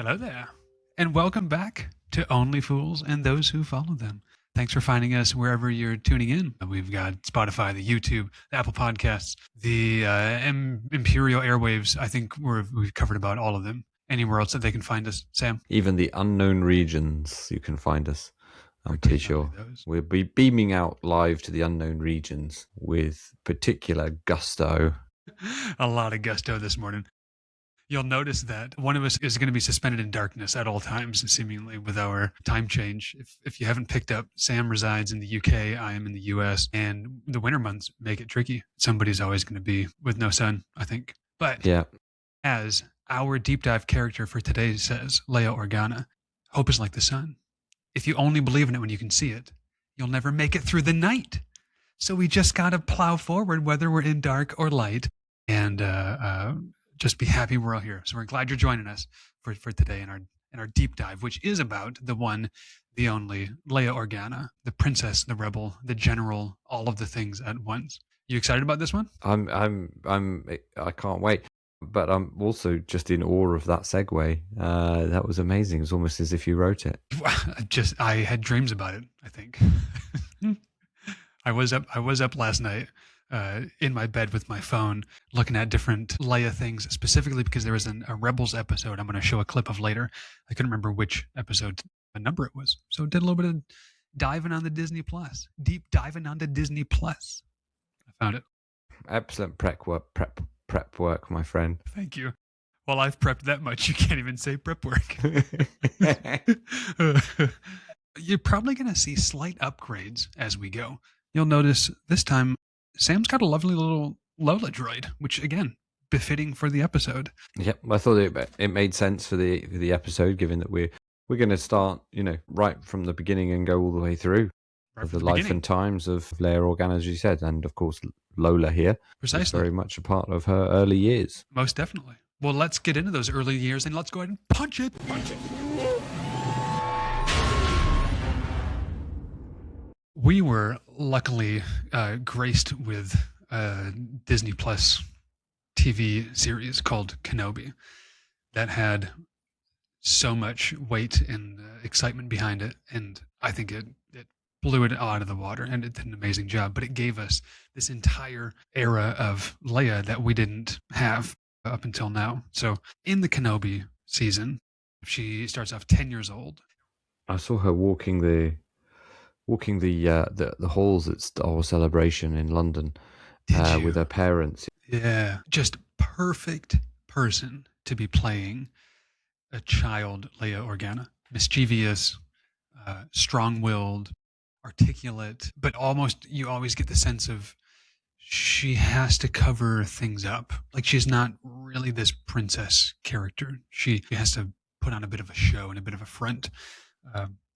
Hello there, and welcome back to Only Fools and Those Who Follow Them. Thanks for finding us wherever you're tuning in. We've got Spotify, the YouTube, the Apple Podcasts, the Imperial Airwaves. I think we've covered about all of them. Anywhere else that they can find us, Sam? Even the unknown regions, you can find us. I'm pretty sure. We'll be beaming out live to the unknown regions with particular gusto. A lot of gusto this morning. You'll notice that one of us is going to be suspended in darkness at all times, seemingly, with our time change. If you haven't picked up, Sam resides in the UK, I am in the US, and the winter months make it tricky. Somebody's always going to be with no sun, I think. But Yeah. as our deep dive character for today says, Leia Organa, hope is like the sun. If you only believe in it when you can see it, you'll never make it through the night. So we just got to plow forward, whether we're in dark or light, and just be happy we're all here. So we're glad you're joining us for today in our deep dive, which is about the one, the only Leia Organa, the princess, the rebel, the general, all of the things at once. You excited about this one? I can't wait. But I'm also just in awe of that segue. That was amazing. It was almost as if you wrote it. I had dreams about it, I think. I was up last night in my bed with my phone looking at different Leia things, specifically because there was a Rebels episode I'm going to show a clip of later. I couldn't remember which episode number it was. So did a little bit of diving on the Disney Plus. Deep diving onto Disney Plus. I found it. Excellent prep work, my friend. Thank you. Well, I've prepped that much, you can't even say prep work. You're probably going to see slight upgrades as we go. You'll notice this time, Sam's got a lovely little Lola droid, which, again, befitting for the episode. Yep, I thought it made sense for the episode, given that we're going to start, right from the beginning and go all the way through. Of the life and times of Leia Organa, as you said, and of course Lola here. Precisely. Is very much a part of her early years. Most definitely. Well, let's get into those early years and let's go ahead and punch it. We were luckily graced with a Disney Plus TV series called Kenobi that had so much weight and excitement behind it, and I think it blew it out of the water, and it did an amazing job. But it gave us this entire era of Leia that we didn't have up until now. So in the Kenobi season, she starts off 10 years old. I saw her walking the halls at Star Wars Celebration in London with her parents. Yeah, just perfect person to be playing a child Leia Organa. Mischievous, strong-willed, articulate, but you always get the sense of she has to cover things up. Like, she's not really this princess character. She has to put on a bit of a show and a bit of a front.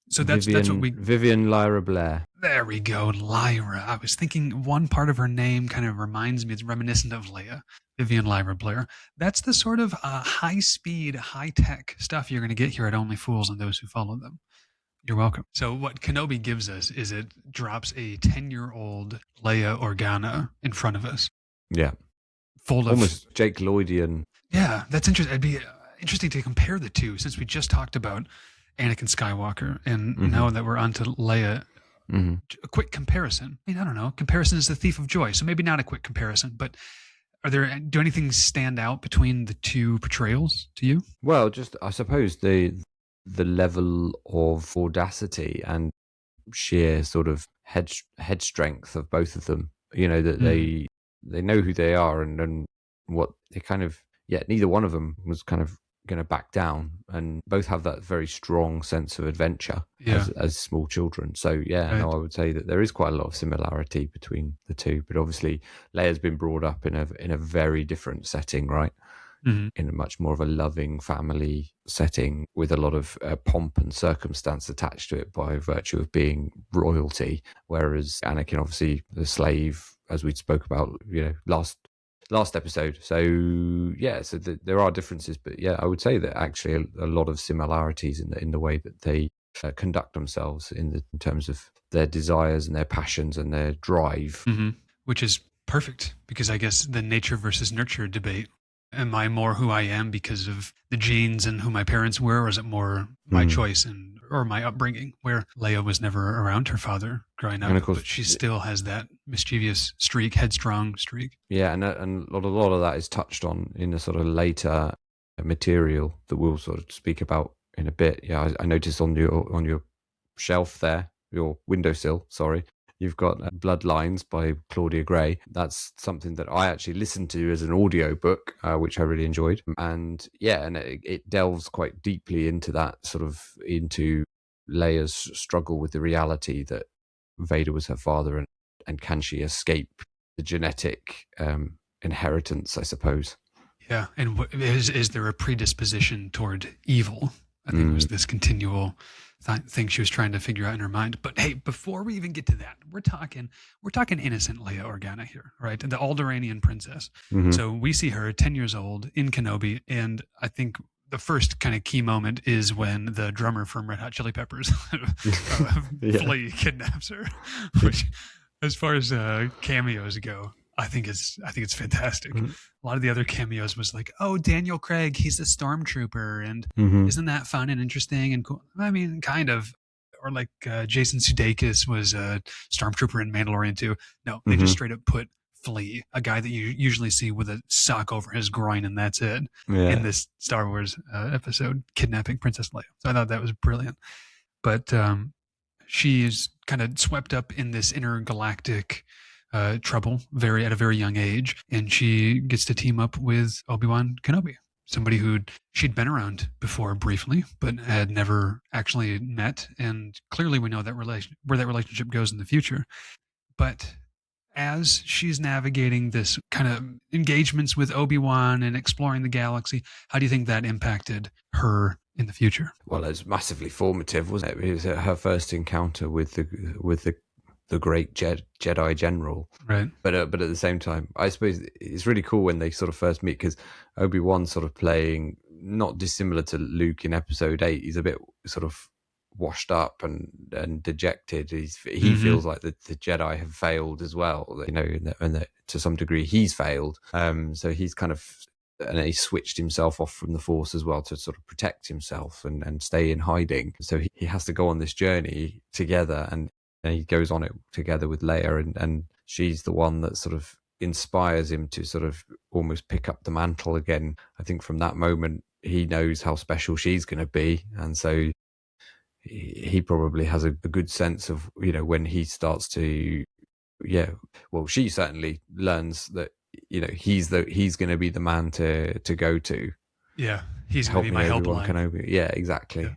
So that's what we... Vivian Lyra Blair. There we go, Lyra. I was thinking one part of her name kind of reminds me, it's reminiscent of Leia. Vivian Lyra Blair. That's the sort of high-speed, high-tech stuff you're going to get here at Only Fools and Those Who Follow Them. You're welcome. So what Kenobi gives us is it drops a 10-year-old Leia Organa in front of us. Yeah. Full of... Almost Jake Lloydian. Yeah, that's interesting. It'd be interesting to compare the two, since we just talked about Anakin Skywalker, and now that we're on to Leia, a quick comparison. I mean, I don't know. Comparison is the thief of joy, so maybe not a quick comparison, but do anything stand out between the two portrayals to you? Well, just, I suppose, the level of audacity and sheer sort of head strength of both of them, that they know who they are and what they kind of, neither one of them was kind of going to back down, and both have that very strong sense of adventure as small children. So I would say that there is quite a lot of similarity between the two, but obviously Leia's been brought up in a very different setting, right? In a much more of a loving family setting with a lot of pomp and circumstance attached to it by virtue of being royalty, whereas Anakin, obviously, the slave, as we spoke about, last episode. So there are differences, but I would say that actually a lot of similarities in the way that they conduct themselves in terms of their desires and their passions and their drive, which is perfect, because I guess the nature versus nurture debate Am I more who I am because of the genes and who my parents were, or is it more my Mm. choice and or my upbringing? Where Leia was never around her father growing And up, of course, but she still has that mischievous streak, headstrong streak. yeah, and a lot of that is touched on in the sort of later material that we'll sort of speak about in a bit. Yeah, I noticed on your shelf there, your windowsill, sorry, you've got Bloodlines by Claudia Gray. That's something that I actually listened to as an audio book, which I really enjoyed. And yeah, and it delves quite deeply into that sort of into Leia's struggle with the reality that Vader was her father, and can she escape the genetic inheritance, I suppose. Yeah, and is there a predisposition toward evil? I think was Mm. this continual thing she was trying to figure out in her mind. But hey, before we even get to that, we're talking innocent Leia Organa here, right? The Alderaanian princess. Hmm. So we see her 10 years old in Kenobi, and I think the first kind of key moment is when the drummer from Red Hot Chili Peppers, Yeah. Flea, kidnaps her. Which, as far as cameos go, I think it's fantastic. A lot of the other cameos was like, oh, Daniel Craig, he's the stormtrooper, and Hmm. isn't that fun and interesting and cool? I mean, kind of. Or like Jason Sudeikis was a stormtrooper in Mandalorian too. No, they just Hmm. straight up put Flea, a guy that you usually see with a sock over his groin, and that's it, in Yeah. this Star Wars episode, kidnapping Princess Leia. So I thought that was brilliant. But she's kind of swept up in this intergalactic trouble at a very young age, and she gets to team up with Obi-Wan Kenobi, somebody who she'd been around before briefly, but had never actually met. And clearly, we know that where that relationship goes in the future. But as she's navigating this kind of engagements with Obi-Wan and exploring the galaxy, how do you think that impacted her in the future? Well, it was massively formative, wasn't it? It was her first encounter with the great Jedi general. Right. But at the same time, I suppose it's really cool when they sort of first meet, because Obi-Wan sort of playing not dissimilar to Luke in Episode 8. He's a bit sort of washed up and dejected. He Mm-hmm. feels like the Jedi have failed as well. You know, and that to some degree he's failed. So he's kind of, and he switched himself off from the Force as well to sort of protect himself and stay in hiding. So he has to go on this journey together, and he goes on it together with Leia, and she's the one that sort of inspires him to sort of almost pick up the mantle again. I think from that moment he knows how special she's going to be, and so he probably has a good sense of, you know, when he starts to, yeah, well, she certainly learns that, you know, he's going to be the man to go to Yeah, he's going to be helping my Obi-Wan helpline. Kenobi. Yeah, Yeah, exactly.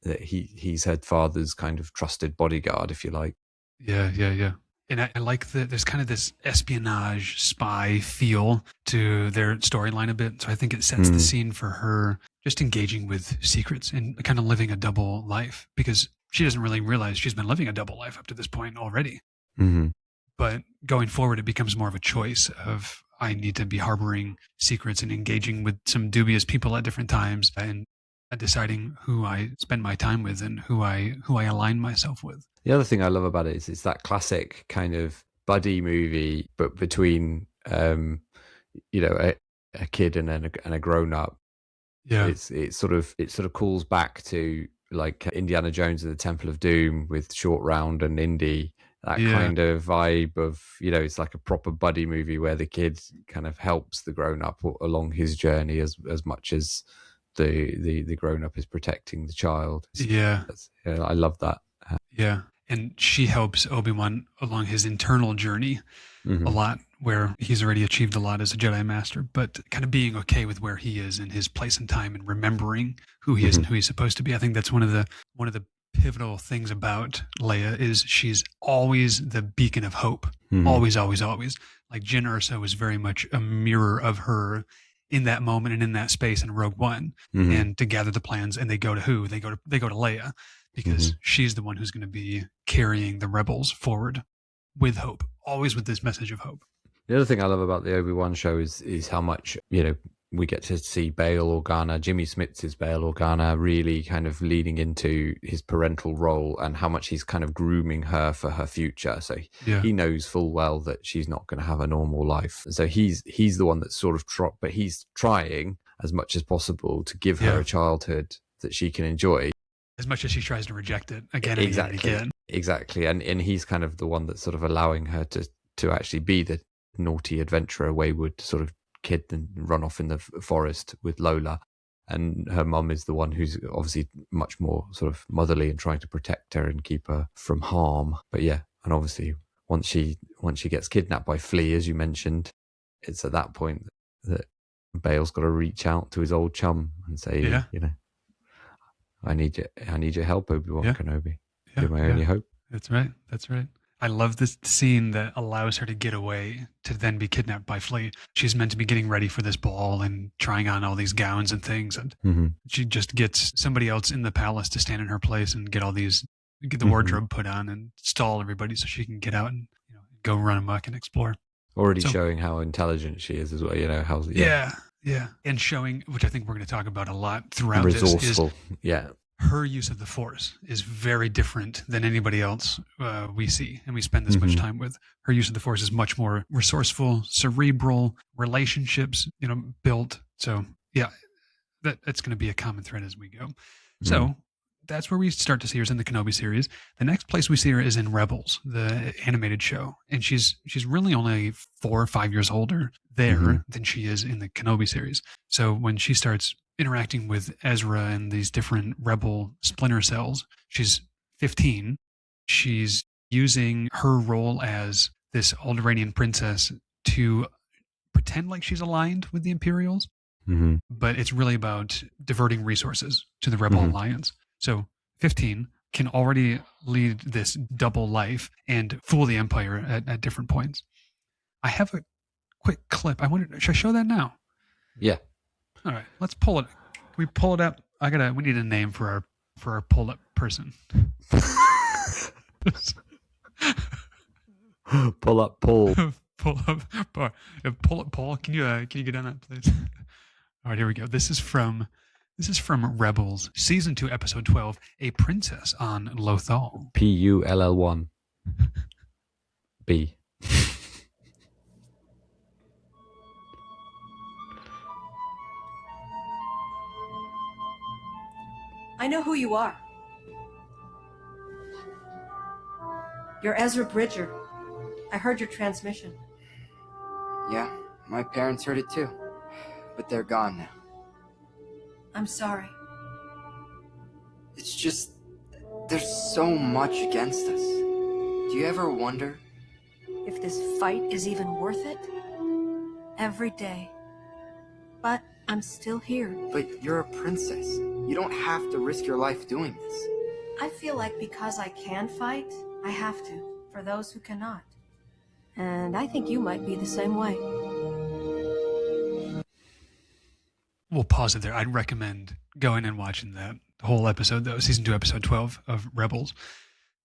That he's her father's kind of trusted bodyguard, if you like. yeah, yeah, yeah. And I like that there's kind of this espionage spy feel to their storyline a bit. So I think it sets the Mm. scene for her just engaging with secrets and kind of living a double life, because she doesn't really realize she's been living a double life up to this point already. Hmm. But going forward, it becomes more of a choice of I need to be harboring secrets and engaging with some dubious people at different times, and deciding who I spend my time with and who I align myself with. The other thing I love about it is it's that classic kind of buddy movie, but between you know, a kid and a grown up. Yeah, It sort of calls back to like Indiana Jones and the Temple of Doom with Short Round and Indy. That yeah, kind of vibe of, you know, it's like a proper buddy movie where the kid kind of helps the grown up along his journey as much as the grown up is protecting the child. yeah, Yeah, I love that. yeah. And she helps Obi-Wan along his internal journey a Hmm. lot, where he's already achieved a lot as a Jedi Master, but kind of being okay with where he is in his place and time, and remembering who he is Hmm. and who he's supposed to be. I think that's one of the pivotal things about Leia is she's always the beacon of hope. Hmm. Always, always, always. Like Jyn Erso is very much a mirror of her in that moment and in that space in Rogue One. Hmm. And to gather the plans, and they go to who? They go to Leia, Hmm. because she's the one who's going to be carrying the rebels forward with hope, always with this message of hope. The other thing I love about the Obi-Wan show is how much, you know, we get to see Bail Organa, Jimmy Smits' Bail Organa, really kind of leaning into his parental role and how much he's kind of grooming her for her future. So Yeah. he knows full well that she's not going to have a normal life. So he's the one that's sort of but he's trying as much as possible to give her Yeah. a childhood that she can enjoy. As much as she tries to reject it again and again and again. Exactly. And he's kind of the one that's sort of allowing her to actually be the naughty adventurer, wayward sort of kid and run off in the forest with Lola. And her mum is the one who's obviously much more sort of motherly and trying to protect her and keep her from harm. But yeah, and obviously once she gets kidnapped by Flea, as you mentioned, it's at that point that Bale's got to reach out to his old chum and say, Yeah. you know, I need your help, Obi-Wan Kenobi. You're my only hope. That's right. I love this scene that allows her to get away to then be kidnapped by Flea. She's meant to be getting ready for this ball and trying on all these gowns and things, and she just gets somebody else in the palace to stand in her place and get the wardrobe put on and stall everybody so she can get out and go run amok and explore. Already showing how intelligent she is as well. How yeah, and showing, which I think we're going to talk about a lot throughout resourceful. this, is her use of the Force is very different than anybody else we see and we spend this much time with. Her use of the Force is much more resourceful, cerebral, relationships, built. So yeah, that's going to be a common thread as we go. So that's where we start to see her in the Kenobi series. The next place we see her is in Rebels, the animated show, and she's really only 4 or 5 years older there than she is in the Kenobi series. So when she starts interacting with Ezra and these different rebel splinter cells, she's 15. She's using her role as this Alderaanian princess to pretend like she's aligned with the Imperials, but it's really about diverting resources to the Rebel Alliance. So 15 can already lead this double life and fool the Empire at different points. I have a quick clip. Should I show that now? Yeah. All right, let's pull it. Can we pull it up? We need a name for our pull up person. Pull up Paul. Pull up Paul. Can you get on that, please? All right, here we go. This is from Rebels, season 2, episode 12, A Princess on Lothal. PULL1 B. I know who you are. You're Ezra Bridger. I heard your transmission. Yeah, my parents heard it too, but they're gone now. I'm sorry. It's just, there's so much against us. Do you ever wonder if this fight is even worth it? Every day. But I'm still here. But you're a princess. You don't have to risk your life doing this. I feel like because I can fight, I have to, for those who cannot. And I think you might be the same way. We'll pause it there. I'd recommend going and watching the whole episode, though, season 2, episode 12 of Rebels.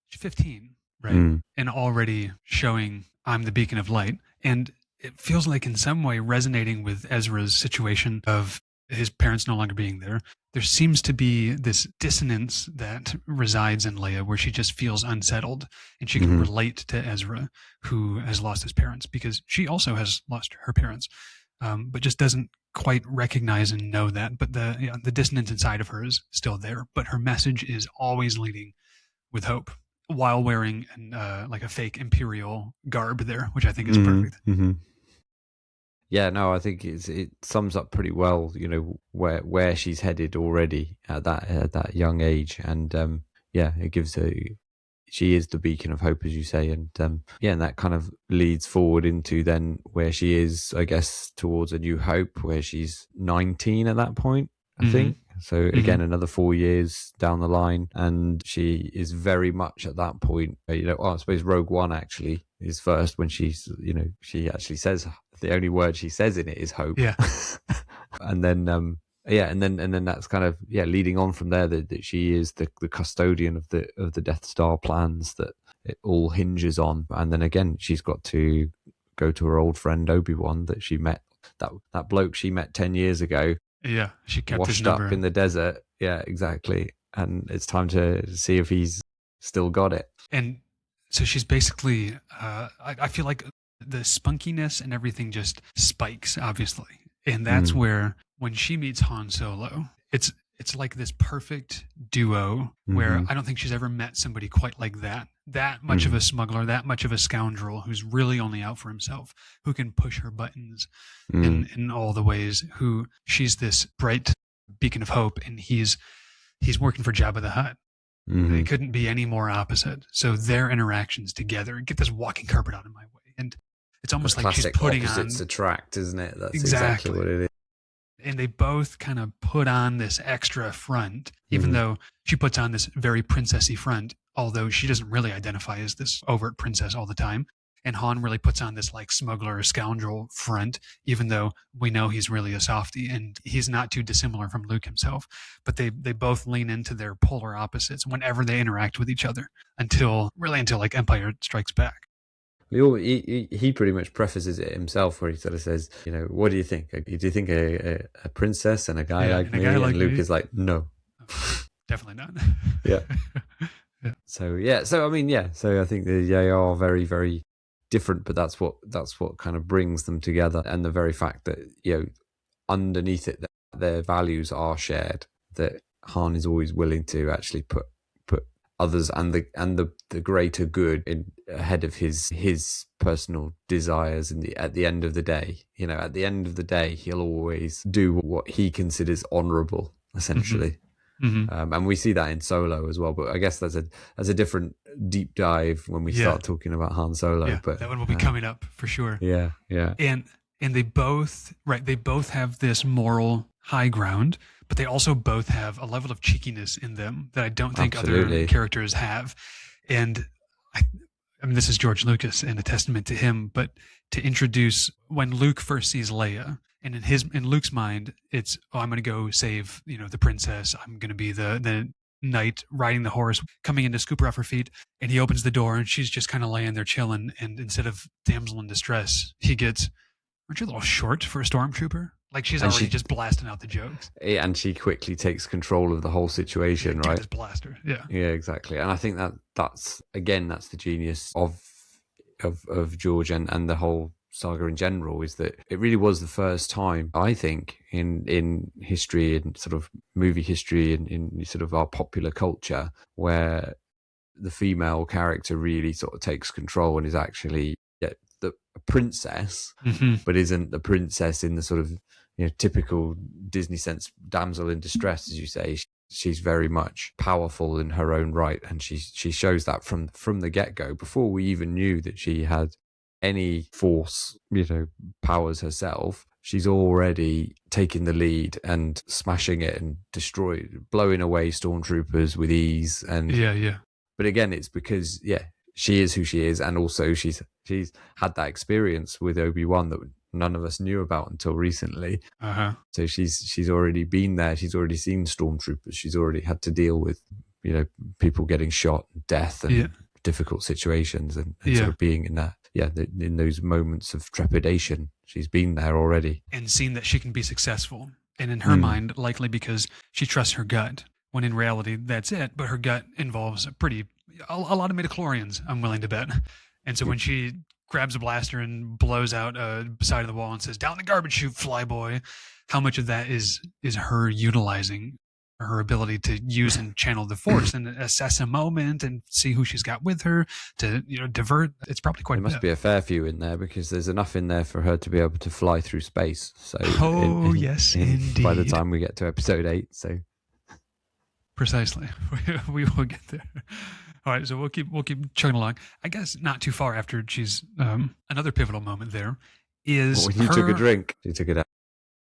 She's 15, right? And already showing I'm the beacon of light. And it feels like in some way resonating with Ezra's situation of his parents no longer being there. There seems to be this dissonance that resides in Leia where she just feels unsettled and she can relate to Ezra, who has lost his parents, because she also has lost her parents, but just doesn't quite recognize and know that. But the dissonance inside of her is still there. But her message is always leading with hope while wearing like a fake Imperial garb there, which I think is perfect. Yeah, no, I think it sums up pretty well, where she's headed already at that young age, and it gives her. She is the beacon of hope, as you say, and and that kind of leads forward into then where she is, I guess, towards A New Hope, where she's 19 at that point, I think. So again, another 4 years down the line, and she is very much at that point. I suppose Rogue One actually is first when she's, she actually says the only word she says in it is hope. Yeah. And then and then that's kind of leading on from there that she is the custodian of the Death Star plans that it all hinges on. And then again, she's got to go to her old friend Obi-Wan that she met that bloke she met 10 years ago, Yeah, she kept his washed number. up in the desert. Yeah, exactly. And it's time to see if he's still got it. And so she's basically, I feel like the spunkiness and everything just spikes, obviously. And that's where, when she meets Han Solo, it's like this perfect duo where I don't think she's ever met somebody quite like that. That much of a smuggler, that much of a scoundrel who's really only out for himself, who can push her buttons in all the ways, who she's this bright beacon of hope, and he's working for Jabba the Hutt. They couldn't be any more opposite. So their interactions together, get this walking carpet out of my way. And it's almost like she's putting opposites on... attract, isn't it? That's exactly what it is. And they both kind of put on this extra front, even though she puts on this very princessy front, although she doesn't really identify as this overt princess all the time. And Han really puts on this like smuggler or scoundrel front, even though we know he's really a softie, and he's not too dissimilar from Luke himself. But they both lean into their polar opposites whenever they interact with each other until like Empire Strikes Back. He pretty much prefaces it himself, where he sort of says, what do you think? Do you think a princess and a guy like me? And Luke is like, no. Definitely not. Yeah. So I think they are very, very different, but that's what kind of brings them together. And the very fact that, underneath it, that their values are shared, that Han is always willing to actually put others and the greater good ahead of his personal desires. At the end of the day, he'll always do what he considers honorable, essentially. And we see that in Solo as well, but I guess that's a different deep dive when we start talking about Han Solo. Yeah, but that one will be coming up for sure. Yeah. And they both have this moral high ground, but they also both have a level of cheekiness in them that I don't think other characters have. And I mean, this is George Lucas and a testament to him, but to introduce, when Luke first sees Leia, and in Luke's mind, it's, I'm going to go save, the princess. I'm going to be the knight riding the horse, coming in to scoop her off her feet. And he opens the door and she's just kind of laying there chilling. And instead of damsel in distress, he gets, aren't you a little short for a stormtrooper? Like she's already just blasting out the jokes. And she quickly takes control of the whole situation, right? Just blaster. Yeah. Yeah, exactly. And I think that's the genius of George and the whole saga in general, is that it really was the first time, I think, in history and sort of movie history and in sort of our popular culture, where the female character really sort of takes control and is actually a princess, but isn't the princess in the sort of typical Disney sense, damsel in distress, as you say. She's very much powerful in her own right, and she shows that from the get-go, before we even knew that she had any force, powers herself. She's already taking the lead and smashing it and blowing away stormtroopers with ease. And but again, it's because she is who she is, and also she's had that experience with Obi-Wan that none of us knew about until recently. So she's already been there. She's already seen stormtroopers. She's already had to deal with people getting shot, death, and difficult situations, and sort of being in that in those moments of trepidation. She's been there already and seen that she can be successful. And in her mind, likely because she trusts her gut, when in reality that's it. But her gut involves a lot of midichlorians, I'm willing to bet. And so when she grabs a blaster and blows out a side of the wall and says, "Down the garbage chute, flyboy," how much of that is her utilizing her ability to use and channel the force and assess a moment and see who she's got with her to divert? It's probably quite. There must be a fair few in there, because there's enough in there for her to be able to fly through space. So yes, indeed. By the time we get to episode 8, so precisely, we will get there. All right, so we'll keep chugging along. I guess not too far after she's another pivotal moment there is when you took a drink. You took it out.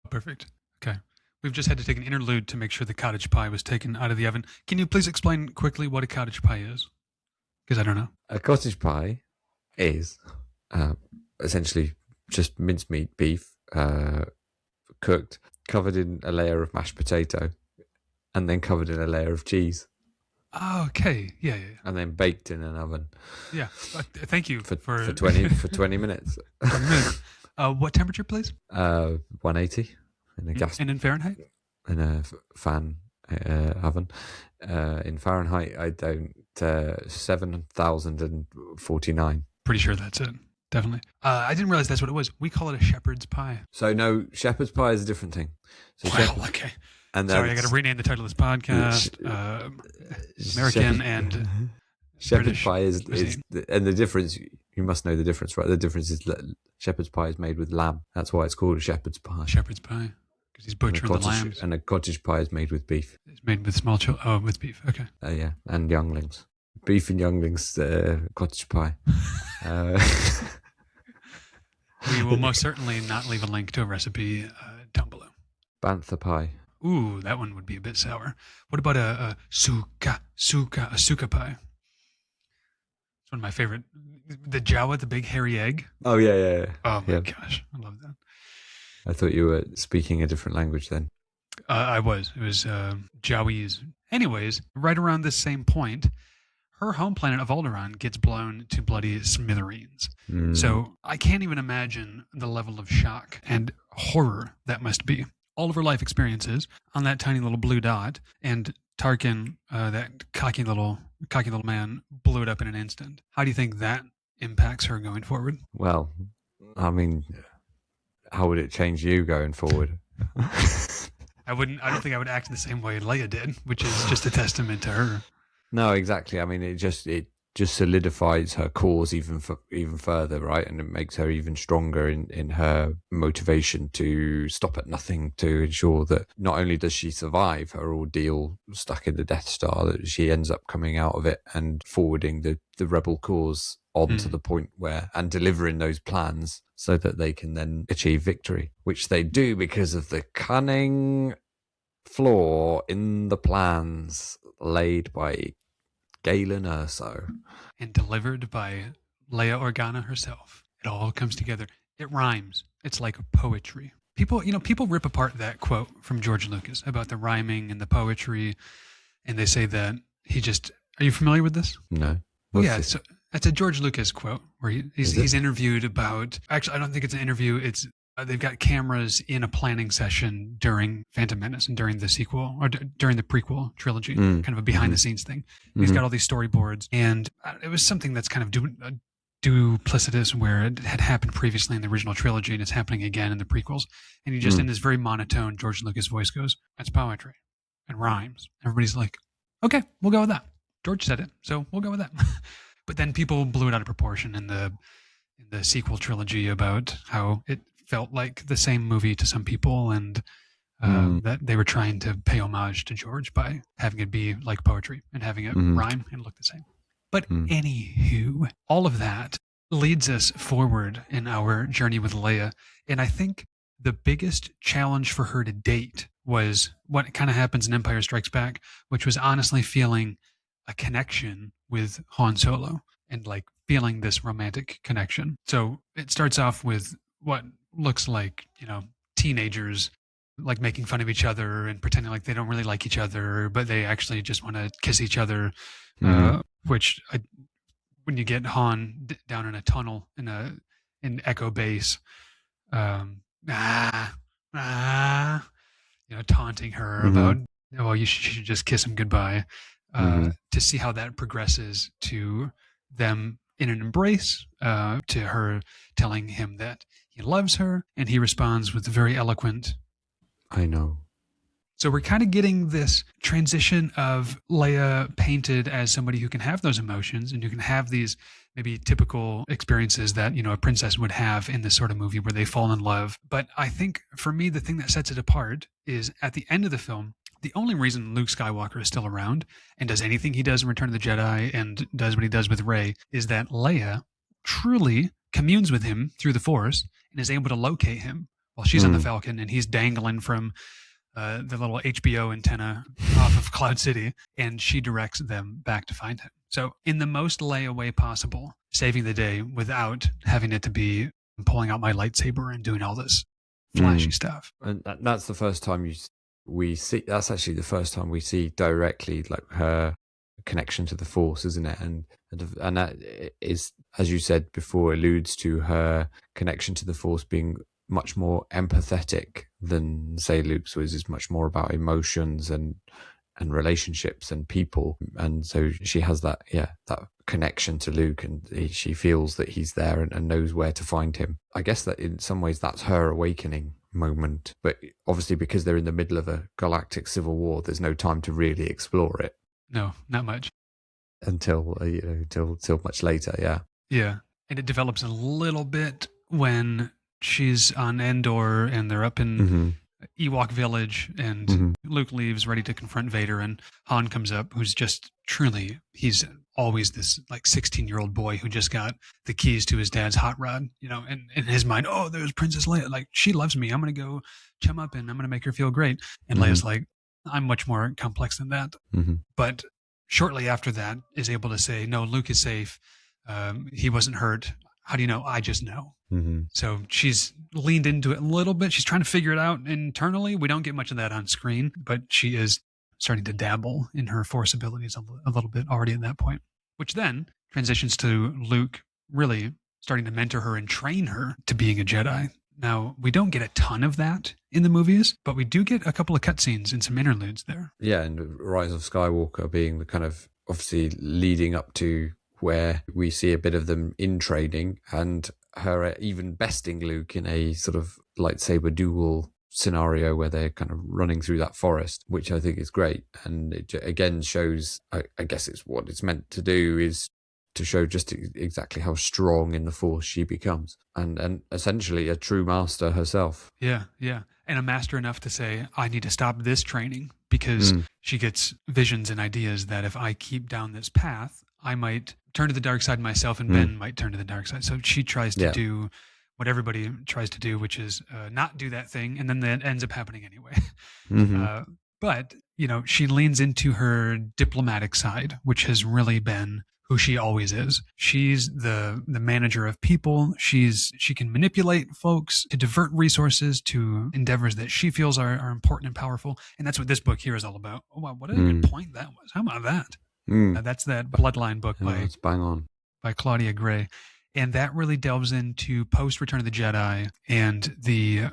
Perfect. Okay. We've just had to take an interlude to make sure the cottage pie was taken out of the oven. Can you please explain quickly what a cottage pie is? Because I don't know. A cottage pie is essentially just mincemeat beef, cooked, covered in a layer of mashed potato, and then covered in a layer of cheese. Oh, okay. Yeah. And then baked in an oven. Yeah. Thank you for 20 minutes. 20 minutes. What temperature, please? 180 in a gas And in Fahrenheit? in a fan oven. In Fahrenheit, I don't. 7,049. Pretty sure that's it. Definitely. I didn't realize that's what it was. We call it a shepherd's pie. So no, shepherd's pie is a different thing. So Well, okay. and Sorry, I got to rename the title of this podcast. American and shepherd's British pie is cuisine. and the difference. You must know the difference, right? The difference is that shepherd's pie is made with lamb. That's why it's called a shepherd's pie. Shepherd's pie. Because he's butchering the lambs. And a cottage pie is made with beef. It's made with small children. Oh, with beef. Okay. Yeah, and younglings. Beef and younglings, cottage pie. We will most certainly not leave a link to a recipe down below. Bantha pie. Ooh, that one would be a bit sour. What about a suka pie? It's one of my favorite. The Jawa, the big hairy egg. Oh, yeah. Oh, my gosh. I love that. I thought you were speaking a different language then. I was. It was Jawese. Anyways, right around this same point, her home planet of Alderaan gets blown to bloody smithereens. So I can't even imagine the level of shock and horror that must be. All of her life experiences on that tiny little blue dot, and Tarkin, that cocky little man, blew it up in an instant. How do you think that impacts her going forward? Well, I mean, how would it change you going forward? I don't think I would act the same way Leia did, which is just a testament to her. No, exactly. I mean, it just solidifies her cause even further, right? And it makes her even stronger in her motivation to stop at nothing to ensure that not only does she survive her ordeal stuck in the Death Star, that she ends up coming out of it and forwarding the rebel cause on to the point where, and delivering those plans so that they can then achieve victory, which they do because of the cunning flaw in the plans laid by Galen Erso and delivered by Leia Organa herself. It all comes together. It rhymes. It's like poetry. People rip apart that quote from George Lucas about the rhyming and the poetry, and they say that he just. Are you familiar with this? No. So that's a George Lucas quote where he's interviewed about. Actually, I don't think it's an interview. It's they've got cameras in a planning session during Phantom Menace and during the sequel or during the prequel trilogy, kind of a behind the scenes thing. He's got all these storyboards, and it was something that's kind of duplicitous where it had happened previously in the original trilogy and it's happening again in the prequels. And he just in this very monotone George Lucas voice goes, "That's poetry and rhymes." Everybody's like, "Okay, we'll go with that." George said it, so we'll go with that. But then people blew it out of proportion in the sequel trilogy about how it felt like the same movie to some people, and that they were trying to pay homage to George by having it be like poetry and having it rhyme and look the same. But anywho, all of that leads us forward in our journey with Leia. And I think the biggest challenge for her to date was what kind of happens in Empire Strikes Back, which was honestly feeling a connection with Han Solo and like feeling this romantic connection. So it starts off with what looks like, teenagers like making fun of each other and pretending like they don't really like each other, but they actually just want to kiss each other. Which when you get Han down in a tunnel in Echo Base, taunting her about, you should just kiss him goodbye. To see how that progresses to them in an embrace, to her telling him that he loves her, and he responds with very eloquent, "I know." So we're kind of getting this transition of Leia painted as somebody who can have those emotions and who can have these maybe typical experiences that, a princess would have in this sort of movie where they fall in love. But I think for me, the thing that sets it apart is at the end of the film, the only reason Luke Skywalker is still around and does anything he does in Return of the Jedi and does what he does with Rey is that Leia truly communes with him through the Force and is able to locate him while she's on the Falcon and he's dangling from the little HBO antenna off of Cloud City, and she directs them back to find him. So in the most Leia way possible, saving the day without having it to be pulling out my lightsaber and doing all this flashy stuff. And that's the first time we see. That's actually the first time we see directly like her connection to the Force, isn't it? And that is as you said before, alludes to her connection to the Force being much more empathetic than, say, Luke's was. Is much more about emotions and relationships and people, and so she has that connection to Luke, and she feels that he's there and knows where to find him. I guess that in some ways that's her awakening moment, but obviously because they're in the middle of a galactic civil war, there's no time to really explore it. No, not much. Until till much later. Yeah, and it develops a little bit when she's on Endor and they're up in Ewok village, and Luke leaves ready to confront Vader, and Han comes up, who's just truly, he's always this like 16-year-old boy who just got the keys to his dad's hot rod, and in his mind, oh, there's Princess Leia, like she loves me, I'm gonna go chum up and I'm gonna make her feel great. And Leia's like, I'm much more complex than that. But shortly after that is able to say, no, Luke is safe, he wasn't hurt. How do you know? I just know. So she's leaned into it a little bit. She's trying to figure it out internally. We don't get much of that on screen, but she is starting to dabble in her Force abilities a little bit already at that point, which then transitions to Luke really starting to mentor her and train her to being a Jedi. Now, we don't get a ton of that in the movies, but we do get a couple of cutscenes and some interludes there. Yeah, and Rise of Skywalker being the kind of obviously leading up to where we see a bit of them in training, and her even besting Luke in a sort of lightsaber duel scenario where they're kind of running through that forest, which I think is great. And it again shows, I guess it's what it's meant to do, is to show just exactly how strong in the Force she becomes, and essentially a true master herself. Yeah. And a master enough to say, I need to stop this training, because she gets visions and ideas that if I keep down this path, I might turn to the dark side myself, and Ben might turn to the dark side. So she tries to do what everybody tries to do, which is not do that thing, and then that ends up happening anyway. But, she leans into her diplomatic side, which has really been who she always is. She's the manager of people. She can manipulate folks to divert resources to endeavors that she feels are important and powerful. And that's what this book here is all about. Oh, wow, what a good point that was. How about that? That's that Bloodline book it's bang on. by Claudia Gray. And that really delves into post Return of the Jedi and the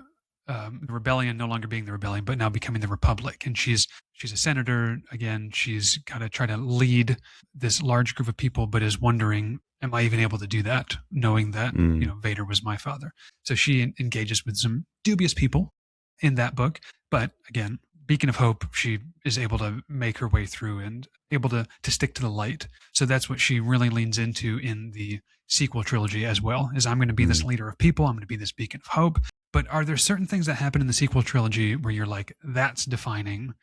rebellion no longer being the rebellion, but now becoming the Republic. And she's a senator. Again, she's got to try to lead this large group of people, but is wondering, am I even able to do that, knowing that, Vader was my father? So she engages with some dubious people in that book. But again, beacon of hope, she is able to make her way through and able to stick to the light. So that's what she really leans into in the sequel trilogy as well, is I'm going to be this leader of people. I'm going to be this beacon of hope. But are there certain things that happen in the sequel trilogy where you're like, that's defining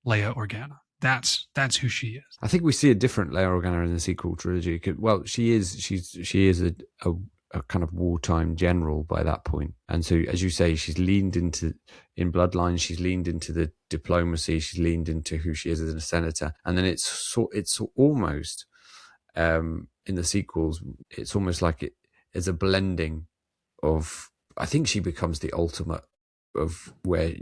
Leia Organa? That's who she is. I think we see a different Leia Organa in the sequel trilogy. Well, she is a kind of wartime general by that point. And so, as you say, she's leaned into, in Bloodline, she's leaned into the diplomacy, she's leaned into who she is as a senator. And then it's almost, in the sequels, it's almost like it is a blending of, I think she becomes the ultimate of where,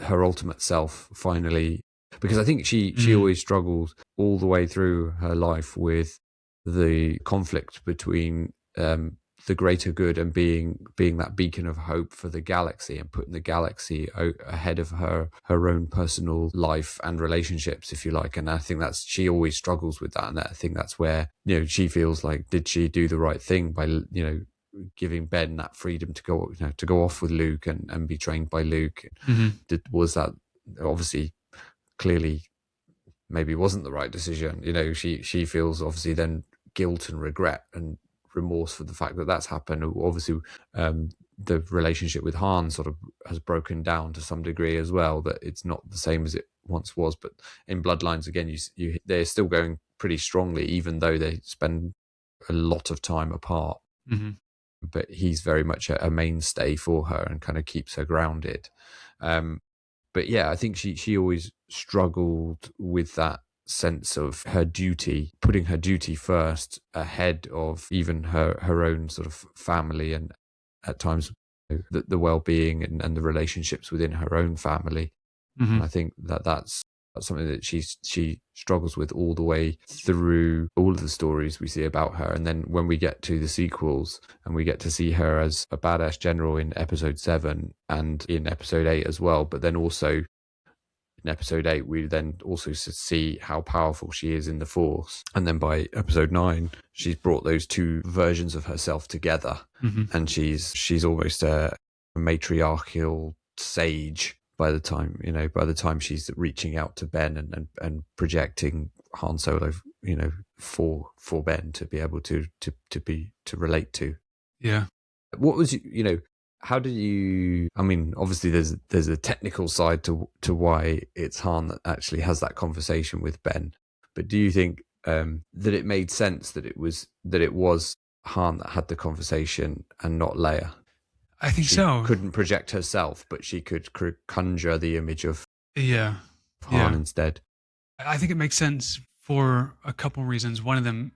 her ultimate self finally, because I think she always struggles all the way through her life with the conflict between the greater good and being that beacon of hope for the galaxy, and putting the galaxy ahead of her own personal life and relationships, if you like. And I think she always struggles with that. And I think that's where, she feels like, did she do the right thing by, giving Ben that freedom to go off with Luke and be trained by Luke? Was that obviously clearly maybe wasn't the right decision? She feels obviously then guilt and regret and remorse for the fact that that's happened. Obviously the relationship with Han sort of has broken down to some degree as well, that it's not the same as it once was. But in Bloodlines, again, they're still going pretty strongly, even though they spend a lot of time apart. But he's very much a mainstay for her and kind of keeps her grounded. But yeah, I think she always struggled with that sense of her duty, putting her duty first ahead of even her own sort of family, and at times the well-being and the relationships within her own family. And I think that's That's something that she struggles with all the way through all of the stories we see about her. And then when we get to the sequels and we get to see her as a badass general in episode 7 and in episode 8 as well, but then also in episode 8 we then also see how powerful she is in the Force, and then by episode 9 she's brought those two versions of herself together, and she's almost a matriarchal sage by the time she's reaching out to Ben and projecting Han Solo, for Ben to be able to relate to. Yeah. What was how did you? I mean, obviously there's a technical side to why it's Han that actually has that conversation with Ben, but do you think that it made sense that it was Han that had the conversation and not Leia? I think she so. Couldn't project herself, but she could conjure the image of Han instead. I think it makes sense for a couple reasons. One of them,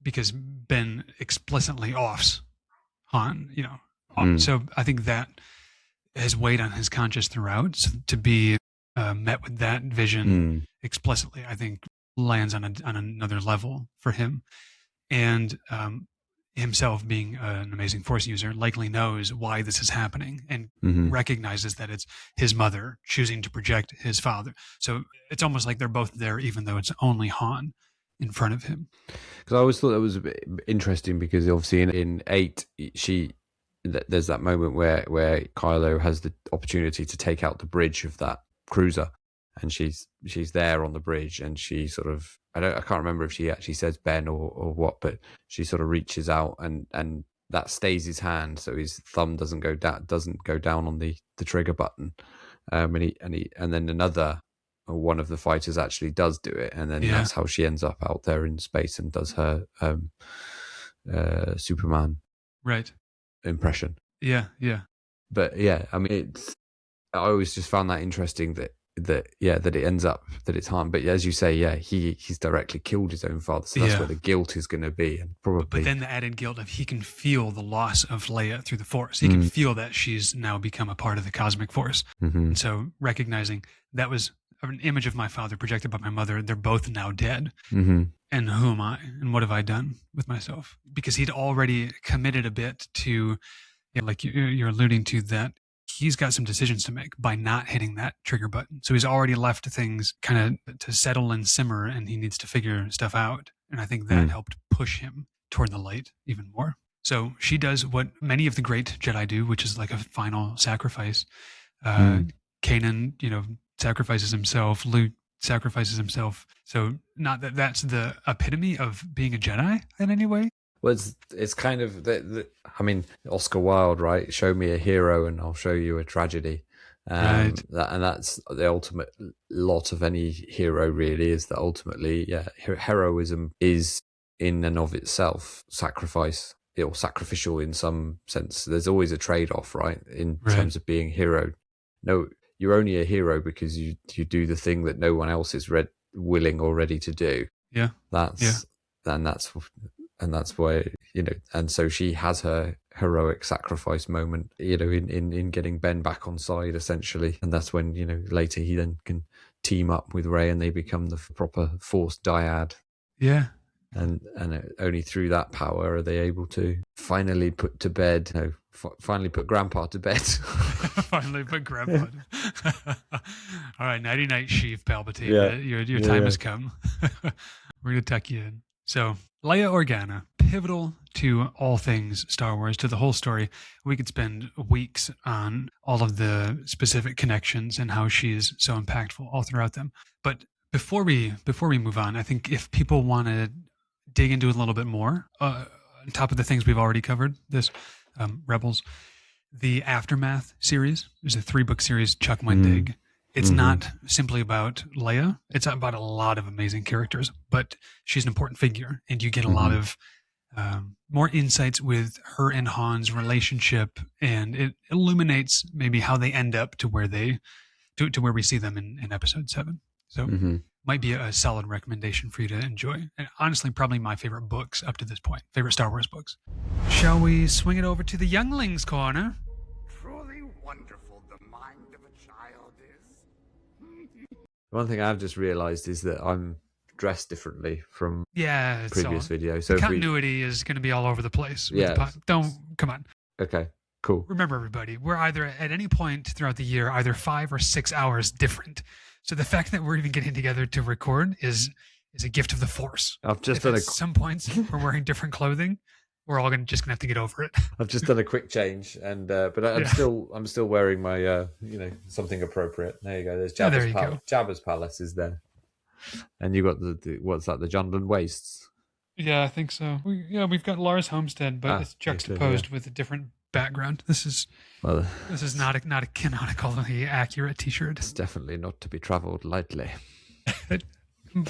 because Ben explicitly offs Han, So I think that has weighed on his conscience throughout. So to be met with that vision explicitly, I think lands on another level for him. And himself being an amazing Force user likely knows why this is happening and recognizes that it's his mother choosing to project his father. So it's almost like they're both there, even though it's only Han in front of him. Because I always thought that was a bit interesting, because obviously in 8 there's that moment where Kylo has the opportunity to take out the bridge of that cruiser, and she's there on the bridge, and she sort of, I can't remember if she actually says Ben or what, but she sort of reaches out and that stays his hand, so his thumb doesn't go down on the trigger button, and then another one of the fighters actually does do it, and then that's how she ends up out there in space and does her Superman impression. Yeah. But yeah, I mean, I always just found that interesting that it ends up that it's Han. But as you say, he's directly killed his own father, so that's where the guilt is going to be, and probably. But then the added guilt of he can feel the loss of Leia through the Force. He can feel that she's now become a part of the cosmic Force, and so recognizing that was an image of my father projected by my mother. They're both now dead. And who am I? And what have I done with myself? Because he'd already committed a bit to, like you're alluding to, that he's got some decisions to make by not hitting that trigger button. So he's already left things kind of to settle and simmer, and he needs to figure stuff out. And I think that helped push him toward the light even more. So she does what many of the great Jedi do, which is like a final sacrifice. Kanan, sacrifices himself. Luke sacrifices himself. So not that that's the epitome of being a Jedi in any way. Well, it's kind of I mean, Oscar Wilde, right? Show me a hero and I'll show you a tragedy. Right. That's the ultimate lot of any hero, really, is that ultimately, heroism is in and of itself sacrifice, or sacrificial in some sense. There's always a trade-off, right, in terms of being a hero. No, you're only a hero because you do the thing that no one else is willing or ready to do. Yeah. And that's why, and so she has her heroic sacrifice moment, in getting Ben back on side, essentially. And that's when, later he then can team up with Rey and they become the proper Force dyad. Yeah. And only through that power are they able to finally put to bed, finally put Grandpa to bed. Finally put Grandpa to bed. All right, nighty-night, Sheev Palpatine. Yeah. Your time has come. We're going to tuck you in. So, Leia Organa, pivotal to all things Star Wars, to the whole story. We could spend weeks on all of the specific connections and how she's so impactful all throughout them. But before we move on, I think if people want to dig into it a little bit more, on top of the things we've already covered, this Rebels, the Aftermath series is a 3-book series Chuck Wendig. It's not simply about Leia. It's about a lot of amazing characters, but she's an important figure, and you get a lot of more insights with her and Han's relationship, and it illuminates maybe how they end up to where we see them in episode 7. So might be a solid recommendation for you to enjoy. And honestly, probably my favorite books up to this point, favorite Star Wars books. Shall we swing it over to the Younglings corner? Truly wonderful the mind of a child is. One thing I've just realised is that I'm dressed differently from Yeah, it's previous all videos. the So if we, continuity is going to be all over the place with the yeah, Don't come on. okay, cool. Remember, everybody, we're either at any point throughout the year either 5 or 6 hours different. So the fact that we're even getting together to record is a gift of the Force. I've just If done at some points we're wearing different clothing, we're all just gonna have to get over it. I've just done a quick change, and but I'm still wearing my something appropriate. There you go. There's Yeah, there Jabba's you Palace. go. Jabba's Palace is there, and you got the what's that? The Jundland Wastes. Yeah, I think so. We've got Lars Homestead, but it's juxtaposed with a different background. This is not a canonically accurate T-shirt. It's definitely not to be travelled lightly.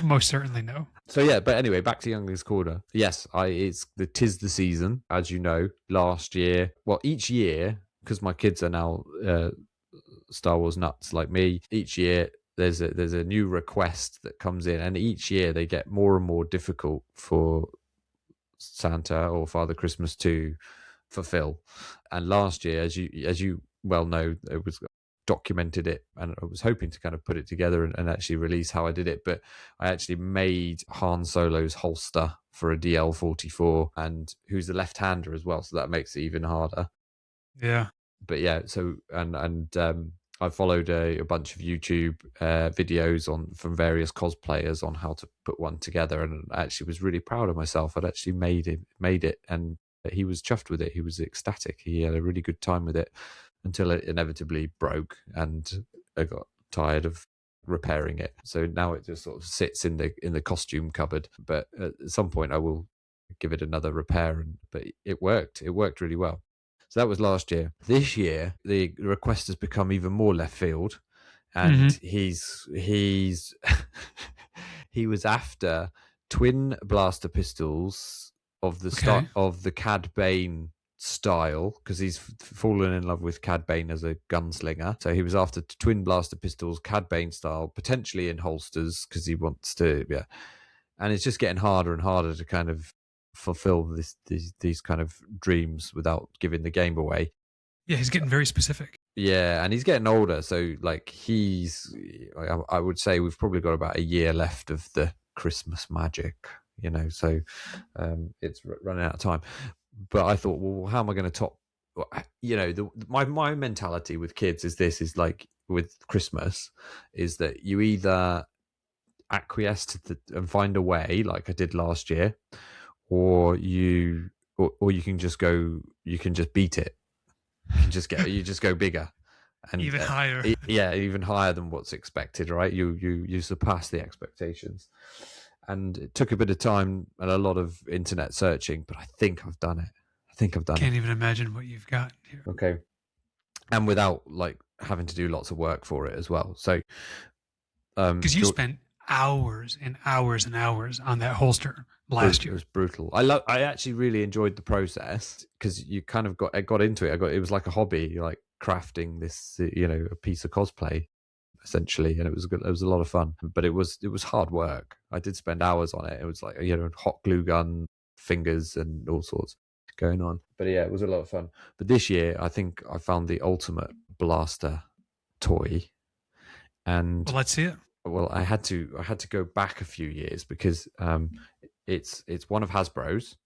Most certainly no. So yeah, but anyway, back to Younglings Corner. Yes, tis the season, as you know. Last year, well, each year, because my kids are now Star Wars nuts like me. Each year there's a new request that comes in, and each year they get more and more difficult for Santa or Father Christmas to fulfill. And last year, as you well know, it was documented it, and I was hoping to kind of put it together and actually release how I did it, but I actually made Han Solo's holster for a DL-44, and who's a left-hander as well, so that makes it even harder. Yeah. But yeah, so and I followed a bunch of YouTube videos from various cosplayers on how to put one together, and I actually was really proud of myself. I'd actually made it, and he was chuffed with it. He was ecstatic. He had a really good time with it until it inevitably broke, and I got tired of repairing it. So now it just sort of sits in the costume cupboard. But at some point, I will give it another repair. But it worked. It worked really well. So that was last year. This year, the request has become even more left field, and he's he was after twin blaster pistols of the of the Cad Bane style, because he's fallen in love with Cad Bane as a gunslinger. So he was after twin blaster pistols, Cad Bane style, potentially in holsters, because he wants to. Yeah, and it's just getting harder and harder to kind of fulfill these kind of dreams without giving the game away. Yeah, he's getting very specific. Yeah, and he's getting older, so like I would say we've probably got about a year left of the Christmas magic, so it's running out of time. But I thought, well, how am I going to top? My mentality with kids is like with Christmas, is that you either acquiesce and find a way, like I did last year, or you can just beat it. You just go bigger, and even higher. Even higher than what's expected, right? You surpass the expectations. And it took a bit of time and a lot of internet searching, but I think I've done it. Can't even imagine what you've got here. Okay. And without like having to do lots of work for it as well. So because you spent hours and hours and hours on that holster last year. It was brutal. I actually really enjoyed the process, because you kind of got into it. It was like a hobby, like crafting this, a piece of cosplay, essentially, and it was good. It was a lot of fun, but it was hard work. I did spend hours on it. It was like hot glue gun fingers and all sorts going on. But yeah, it was a lot of fun. But this year, I think I found the ultimate blaster toy, and well, let's see it. Well, I had to go back a few years, because it's one of Hasbro's,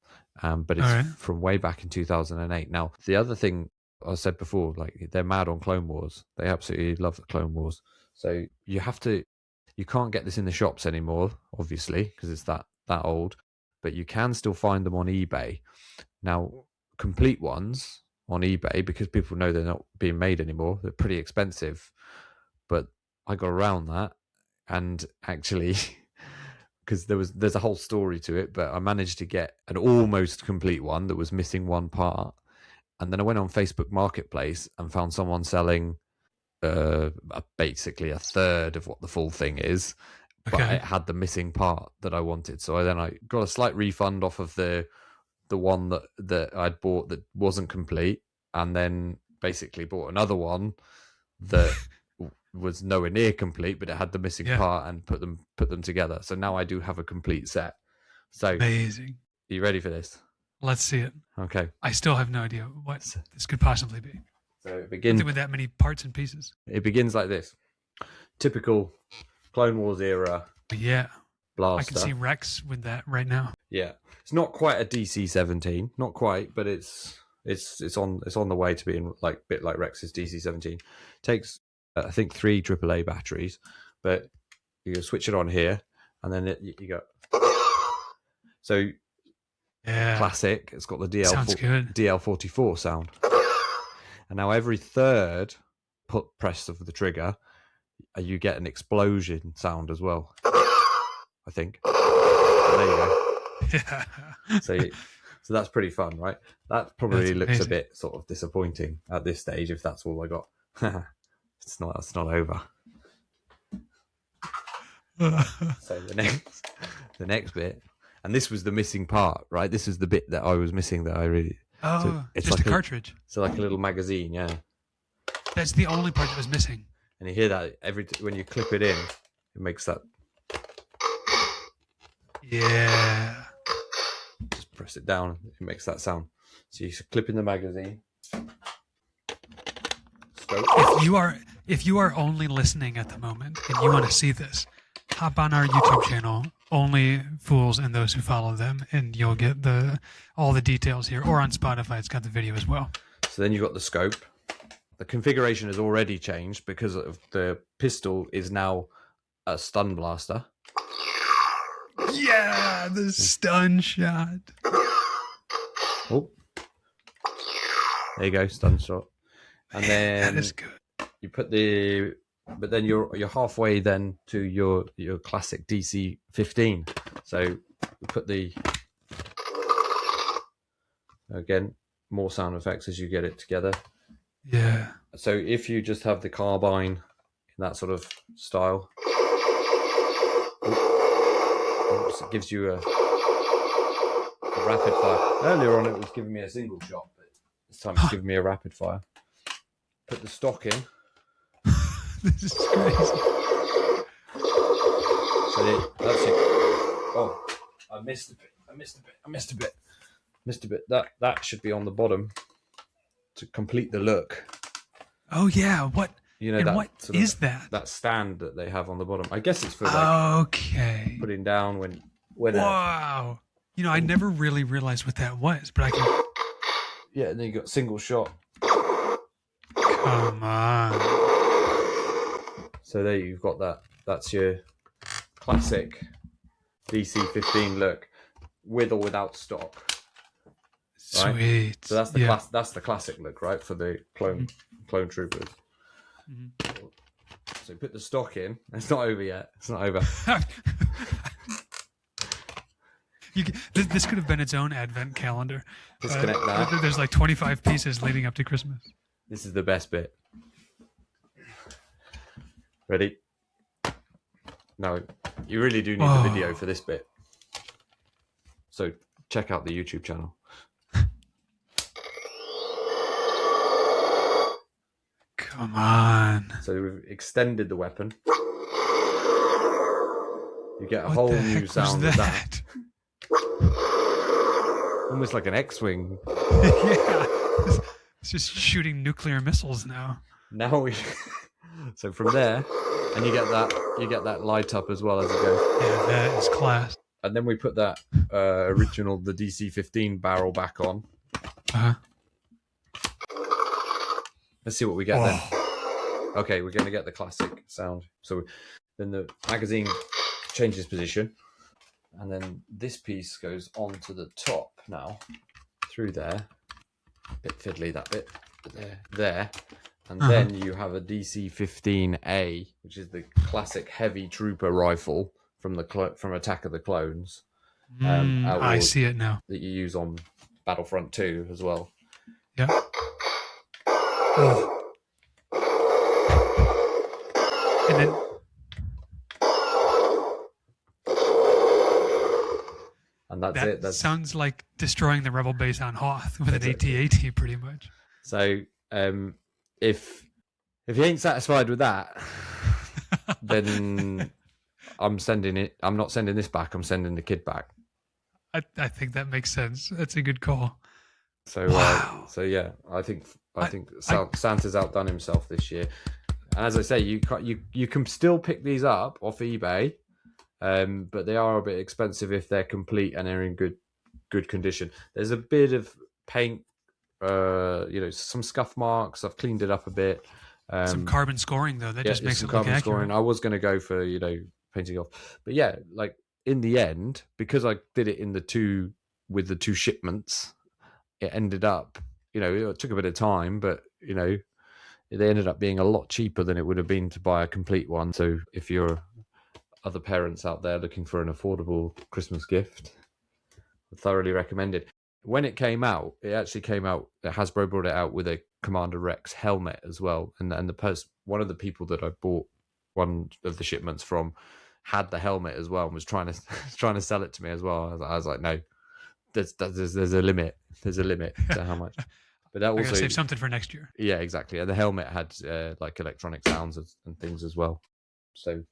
but it's from way back in 2008. Now, the other thing I said before, like, they're mad on Clone Wars. They absolutely love the Clone Wars. So you can't get this in the shops anymore, obviously, because it's that old. But you can still find them on eBay. Now, complete ones on eBay, because people know they're not being made anymore, they're pretty expensive. But I got around that. And actually, because there's a whole story to it, but I managed to get an almost complete one that was missing one part. And then I went on Facebook Marketplace and found someone selling basically a third of what the full thing is, but it had the missing part that I wanted. So I got a slight refund off of the one that I'd bought that wasn't complete, and then basically bought another one that was nowhere near complete, but it had the missing part, and put them together. So now I do have a complete set. So amazing. Are you ready for this? Let's see it. Okay. I still have no idea what this could possibly be. So it begins with that many parts and pieces. It begins like this. Typical Clone Wars era Yeah, blaster. I can see Rex with that right now. Yeah, it's not quite a DC-17, not quite, but it's on the way to being like a bit like Rex's DC-17. Takes I think 3 AAA batteries, but you switch it on here, and then you go. So Yeah, classic. It's got the sounds good. DL44 sound, and now every third press of the trigger, you get an explosion sound as well. I think. So there you go. Yeah. So that's pretty fun, right? That probably That's looks amazing. a bit sort of disappointing at this stage if that's all I got. It's not over. So the next bit, and this was the missing part, right? This is the bit that I was missing that I really. Oh, so it's just like a cartridge. So like a little magazine, yeah. That's the only part that was missing. And you hear that when you clip it in, it makes that. Yeah. Just press it down, it makes that sound. So you clip in the magazine. If you are only listening at the moment and you want to see this, hop on our YouTube channel, Only Fools and Those Who Follow Them, and you'll get all the details here. Or on Spotify, it's got the video as well. So then you've got the scope. The configuration has already changed because of the pistol is now a stun blaster. Yeah, the stun shot. Oh, there you go, stun shot. And then that is good. You put but then you're halfway then to your classic DC-15. So you put again more sound effects as you get it together. Yeah. So if you just have the carbine in that sort of style, it gives you a rapid fire. Earlier on it was giving me a single shot, but this time it's giving me a rapid fire. Put the stock in. This is crazy. So that's it. Oh, I missed a bit. That should be on the bottom to complete the look. Oh yeah, what? You know, and that what is that? That stand that they have on the bottom. I guess it's for okay. Putting down when. Wow. I never really realized what that was, but I can. Yeah, and then you got single shot. Come on. So there you've got that. That's your classic DC-15 look, with or without stock. Right? Sweet. So that's that's the classic look, right, for the clone troopers. Mm-hmm. So put the stock in. It's not over yet. It's not over. This could have been its own advent calendar. Disconnect that. There's like 25 pieces leading up to Christmas. This is the best bit. Ready? No, you really do need the video for this bit. So check out the YouTube channel. Come on. So we've extended the weapon. You get a whole new sound with that. Almost like an X-Wing. Yeah. It's just shooting nuclear missiles now. So from there, and you get that light up as well as it goes. Yeah, that is class. And then we put that the DC-15 barrel back on. Uh-huh. Let's see what we get then. Okay, we're going to get the classic sound. So then the magazine changes position, and then this piece goes onto the top now, through there. A bit fiddly, that bit. But there. And then you have a DC-15A, which is the classic heavy trooper rifle from Attack of the Clones. I see it now. That you use on Battlefront 2 as well. Yeah. And then and that's it. That sounds like destroying the rebel base on Hoth with an AT-AT, pretty much. So if you ain't satisfied with that, then I'm not sending this back. I'm sending the kid back. I think that makes sense. That's a good call. So yeah, I think Santa's outdone himself this year. And as I say, you can still pick these up off eBay, but they are a bit expensive if they're complete and they're in good condition. There's a bit of paint, some scuff marks. I've cleaned it up a bit. Some carbon scoring though, that just makes it look accurate. I was going to go for painting off, but yeah, like in the end, because I did it in the two shipments, it ended up, it took a bit of time, but they ended up being a lot cheaper than it would have been to buy a complete one. So if you're other parents out there looking for an affordable Christmas gift, I thoroughly recommend it. When it came out, Hasbro brought it out with a Commander Rex helmet as well, and one of the people that I bought one of the shipments from had the helmet as well and was trying to sell it to me as well. I was like, no, there's a limit. There's a limit to how much. But that also, I gotta save something for next year. Yeah, exactly. And the helmet had like electronic sounds and things as well. So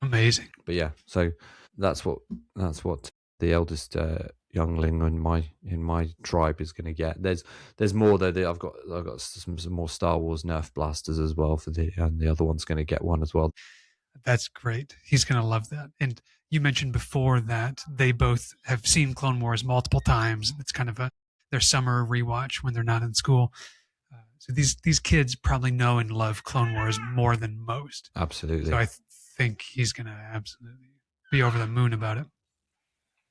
amazing. But yeah, so that's what the eldest youngling in my tribe is going to get. There's more though. I've got some more Star Wars Nerf blasters as well and the other one's going to get one as well. That's great. He's going to love that. And you mentioned before that they both have seen Clone Wars multiple times. It's kind of their summer rewatch when they're not in school. So these kids probably know and love Clone Wars more than most. Absolutely. So I think he's going to absolutely be over the moon about it.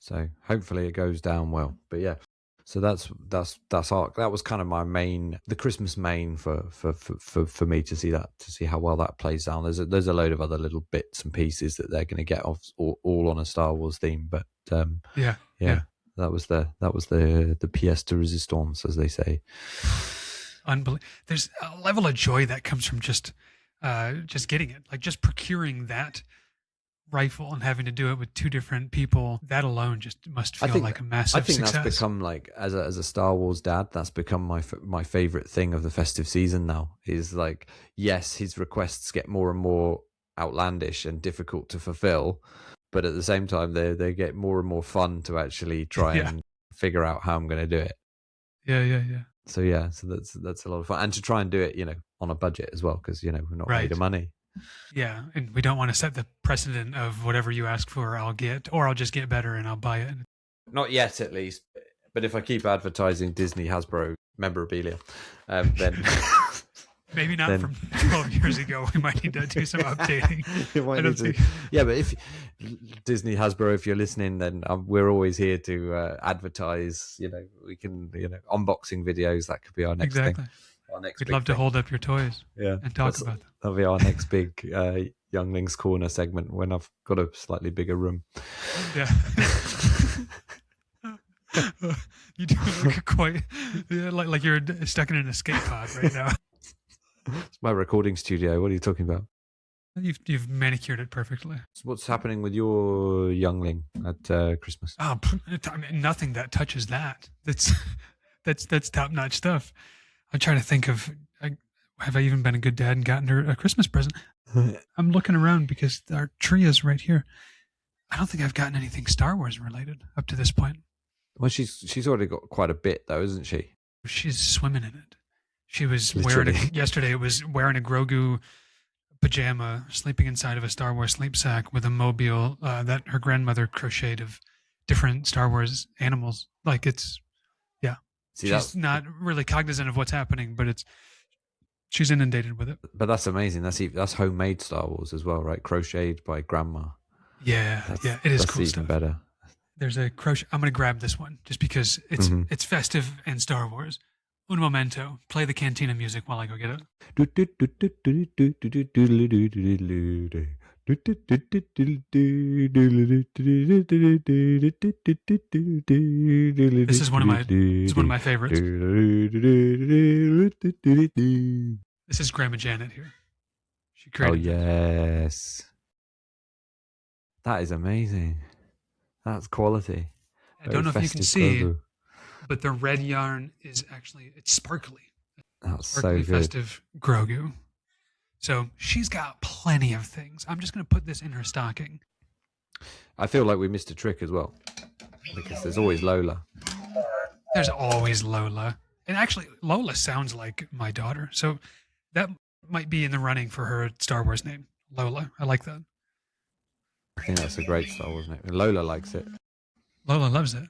So hopefully it goes down well. But yeah, so that was kind of my the Christmas main for me to see how well that plays down. There's a load of other little bits and pieces that they're going to get off all on a Star Wars theme. But yeah. That was the pièce de résistance, as they say. Unbelievable. There's a level of joy that comes from just getting it, like just procuring that rifle and having to do it with two different people. That alone just must feel like a massive success. That's become, like, as a Star Wars dad, that's become my favorite thing of the festive season now. Is like, yes, his requests get more and more outlandish and difficult to fulfill, but at the same time they get more and more fun to actually try and figure out how I'm going to do it. Yeah. So that's a lot of fun, and to try and do it, on a budget as well, because we're not made of money. Yeah, and we don't want to set the precedent of whatever you ask for, I'll get, or I'll just get better and I'll buy it. Not yet, at least. But if I keep advertising Disney Hasbro memorabilia, then maybe not from 12 years ago. We might need to do some updating. Yeah, but if Disney Hasbro, if you're listening, then we're always here to advertise. We can, unboxing videos. That could be our next thing. We'd love to hold up your toys and talk about them. That'll be our next big Younglings Corner segment when I've got a slightly bigger room. Yeah. You do look quite like you're stuck in an escape pod right now. It's my recording studio. What are you talking about? You've manicured it perfectly. So what's happening with your youngling at Christmas? Oh, nothing that touches that. That's top-notch stuff. I'm trying to think of, have I even been a good dad and gotten her a Christmas present? I'm looking around because our tree is right here. I don't think I've gotten anything Star Wars related up to this point. Well, she's already got quite a bit though, isn't she? She's swimming in it. She was Literally. yesterday it was wearing a Grogu pajama, sleeping inside of a Star Wars sleep sack with a mobile that her grandmother crocheted of different Star Wars animals. Like it's, yeah. See, she's not really cognizant of what's happening, but she's inundated with it. But that's amazing. That's homemade Star Wars as well, right? Crocheted by grandma. Yeah, it is cool even stuff. Better. There's a crochet. I'm going to grab this one just because it's festive and Star Wars. Un momento. Play the cantina music while I go get it. This is one of my favorites. This is Grandma Janet here. She created yes. That is amazing. That's quality. I don't know if you can see, but the red yarn is it's sparkly. That's sparkly, so good. Festive Grogu. So she's got plenty of things. I'm just going to put this in her stocking. I feel like we missed a trick as well, because there's always Lola. There's always Lola. And actually, Lola sounds like my daughter. So that might be in the running for her Star Wars name, Lola. I like that. I think that's a great Star Wars name. Lola likes it. Lola loves it.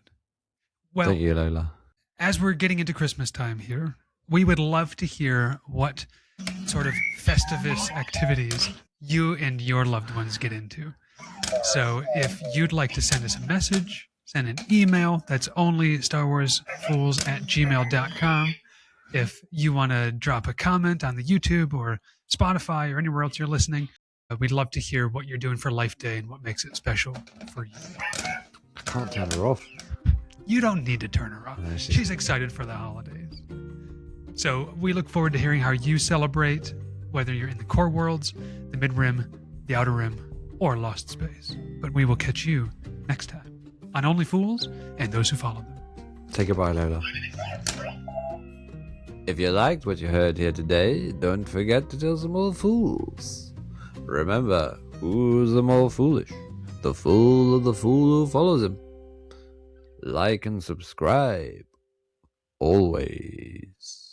Well, Don't you, Lola? as we're getting into Christmas time here, we would love to hear what sort of Festivus activities you and your loved ones get into. So if you'd like to send us a message, send an email. That's only StarWarsFools@gmail.com. If you want to drop a comment on the YouTube or Spotify or anywhere else you're listening, we'd love to hear what you're doing for Life Day and what makes it special for you. I can't turn her off. You don't need to turn her off. No, She's excited for the holidays. So we look forward to hearing how you celebrate, whether you're in the core worlds, the mid-rim, the outer rim, or lost space. But we will catch you next time on Only Fools and Those Who Follow Them. Say goodbye, Lola. If you liked what you heard here today, don't forget to tell some more fools. Remember, who's the more foolish? The fool or the fool who follows him? Like and subscribe. Always.